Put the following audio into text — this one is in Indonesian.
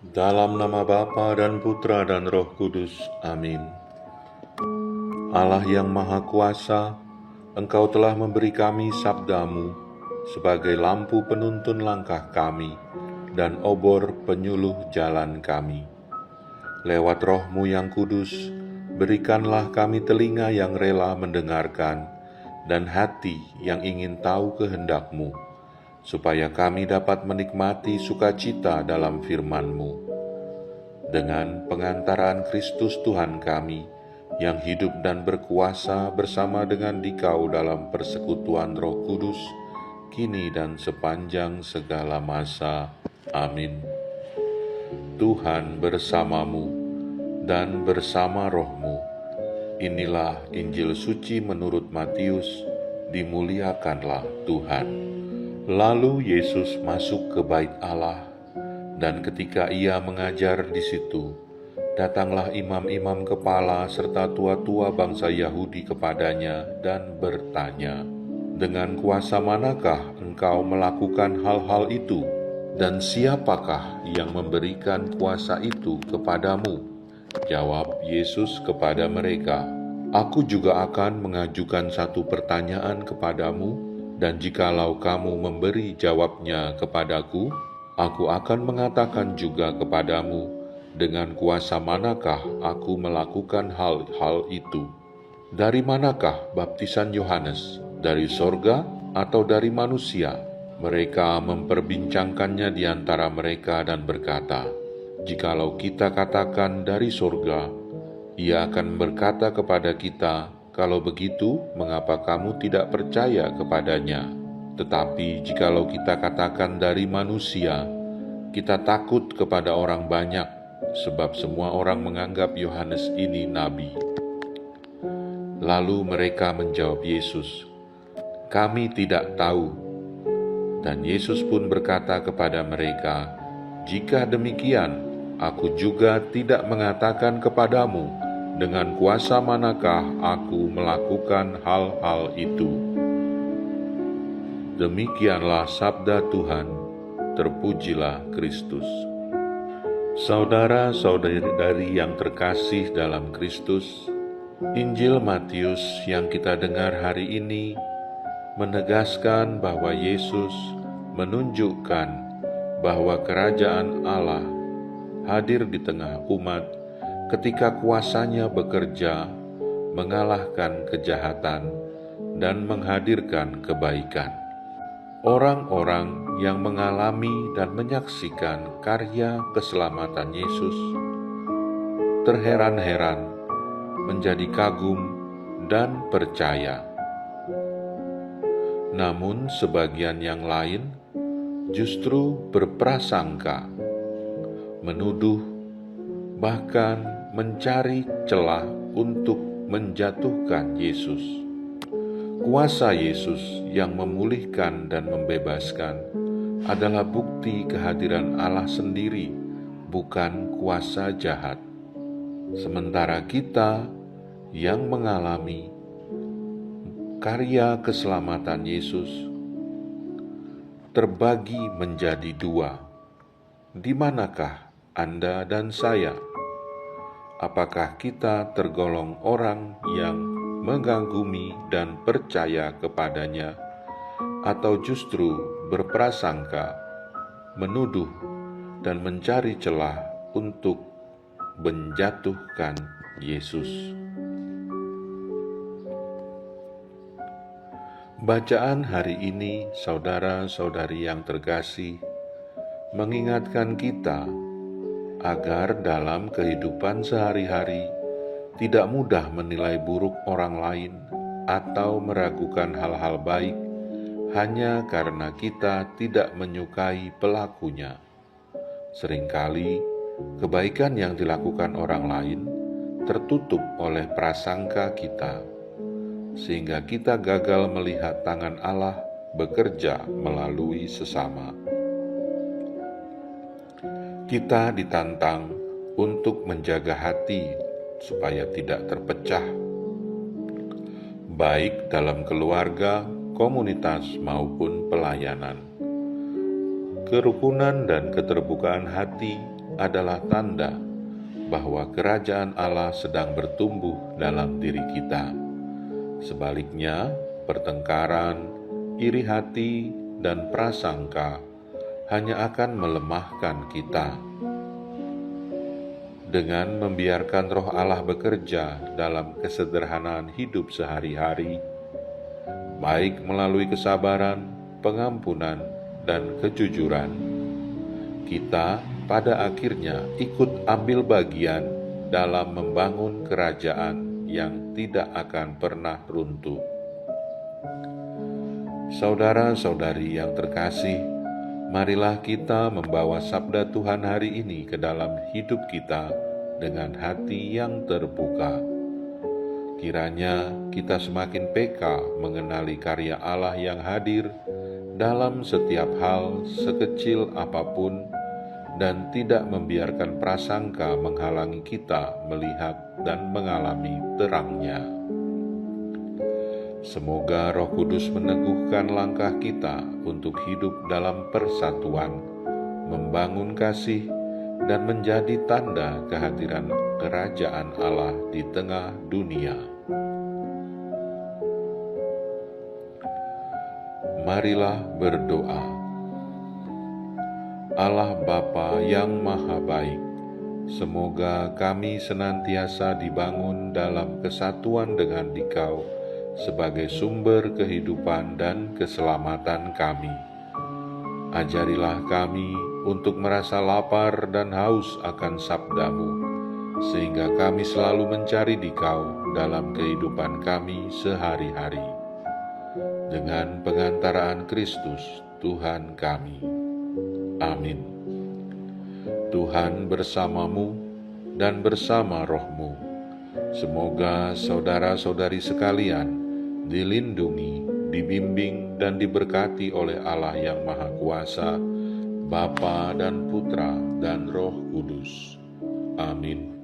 Dalam nama Bapa dan Putra dan Roh Kudus. Amin. Allah yang Maha Kuasa, Engkau telah memberi kami sabda-Mu sebagai lampu penuntun langkah kami dan obor penyuluh jalan kami. Lewat Roh-Mu yang kudus, berikanlah kami telinga yang rela mendengarkan dan hati yang ingin tahu kehendak-Mu, supaya kami dapat menikmati sukacita dalam firman-Mu. Dengan pengantaran Kristus Tuhan kami, yang hidup dan berkuasa bersama dengan Dikau dalam persekutuan Roh Kudus, kini dan sepanjang segala masa. Amin. Tuhan bersamamu dan bersama roh-Mu. Inilah Injil suci menurut Matius, dimuliakanlah Tuhan. Lalu Yesus masuk ke bait Allah, dan ketika ia mengajar di situ, datanglah imam-imam kepala serta tua-tua bangsa Yahudi kepadanya dan bertanya, "Dengan kuasa manakah engkau melakukan hal-hal itu? Dan siapakah yang memberikan kuasa itu kepadamu?" Jawab Yesus kepada mereka, "Aku juga akan mengajukan satu pertanyaan kepadamu, dan jikalau kamu memberi jawabnya kepadaku, aku akan mengatakan juga kepadamu, dengan kuasa manakah aku melakukan hal-hal itu. Dari manakah baptisan Yohanes? Dari sorga atau dari manusia?" Mereka memperbincangkannya di antara mereka dan berkata, "Jikalau kita katakan dari sorga, ia akan berkata kepada kita, 'Kalau begitu, mengapa kamu tidak percaya kepadanya?' Tetapi jikalau kita katakan dari manusia, kita takut kepada orang banyak, sebab semua orang menganggap Yohanes ini nabi." Lalu mereka menjawab Yesus, "Kami tidak tahu." Dan Yesus pun berkata kepada mereka, "Jika demikian, aku juga tidak mengatakan kepadamu, dengan kuasa manakah aku melakukan hal-hal itu." Demikianlah sabda Tuhan. Terpujilah Kristus. Saudara-saudari yang terkasih dalam Kristus, Injil Matius yang kita dengar hari ini menegaskan bahwa Yesus menunjukkan bahwa kerajaan Allah hadir di tengah umat ketika kuasanya bekerja mengalahkan kejahatan dan menghadirkan kebaikan. Orang-orang yang mengalami dan menyaksikan karya keselamatan Yesus terheran-heran, menjadi kagum, dan percaya. Namun sebagian yang lain justru berprasangka, menuduh, bahkan mencari celah untuk menjatuhkan Yesus. Kuasa Yesus yang memulihkan dan membebaskan adalah bukti kehadiran Allah sendiri, bukan kuasa jahat. Sementara kita yang mengalami karya keselamatan Yesus terbagi menjadi dua. Di manakah Anda dan saya? Apakah kita tergolong orang yang mengagumi dan percaya kepadanya, atau justru berprasangka, menuduh, dan mencari celah untuk menjatuhkan Yesus? Bacaan hari ini, saudara-saudari yang terkasih, mengingatkan kita agar dalam kehidupan sehari-hari tidak mudah menilai buruk orang lain atau meragukan hal-hal baik hanya karena kita tidak menyukai pelakunya. Seringkali kebaikan yang dilakukan orang lain tertutup oleh prasangka kita, sehingga kita gagal melihat tangan Allah bekerja melalui sesama. Kita ditantang untuk menjaga hati supaya tidak terpecah, baik dalam keluarga, komunitas, maupun pelayanan. Kerukunan dan keterbukaan hati adalah tanda bahwa kerajaan Allah sedang bertumbuh dalam diri kita. Sebaliknya, pertengkaran, iri hati, dan prasangka hanya akan melemahkan kita. Dengan membiarkan Roh Allah bekerja dalam kesederhanaan hidup sehari-hari, baik melalui kesabaran, pengampunan, dan kejujuran, kita pada akhirnya ikut ambil bagian dalam membangun kerajaan yang tidak akan pernah runtuh. Saudara-saudari yang terkasih, marilah kita membawa sabda Tuhan hari ini ke dalam hidup kita dengan hati yang terbuka. Kiranya kita semakin peka mengenali karya Allah yang hadir dalam setiap hal sekecil apapun, dan tidak membiarkan prasangka menghalangi kita melihat dan mengalami terangnya. Semoga Roh Kudus meneguhkan langkah kita untuk hidup dalam persatuan, membangun kasih, dan menjadi tanda kehadiran kerajaan Allah di tengah dunia. Marilah berdoa. Allah Bapa yang Maha Baik, semoga kami senantiasa dibangun dalam kesatuan dengan Dikau sebagai sumber kehidupan dan keselamatan kami. Ajarilah kami untuk merasa lapar dan haus akan sabda-Mu, sehingga kami selalu mencari Dikau dalam kehidupan kami sehari-hari. Dengan pengantaraan Kristus, Tuhan kami. Amin. Tuhan bersamamu dan bersama rohmu. Semoga saudara-saudari sekalian dilindungi, dibimbing, dan diberkati oleh Allah yang Maha Kuasa, Bapa dan Putra dan Roh Kudus. Amin.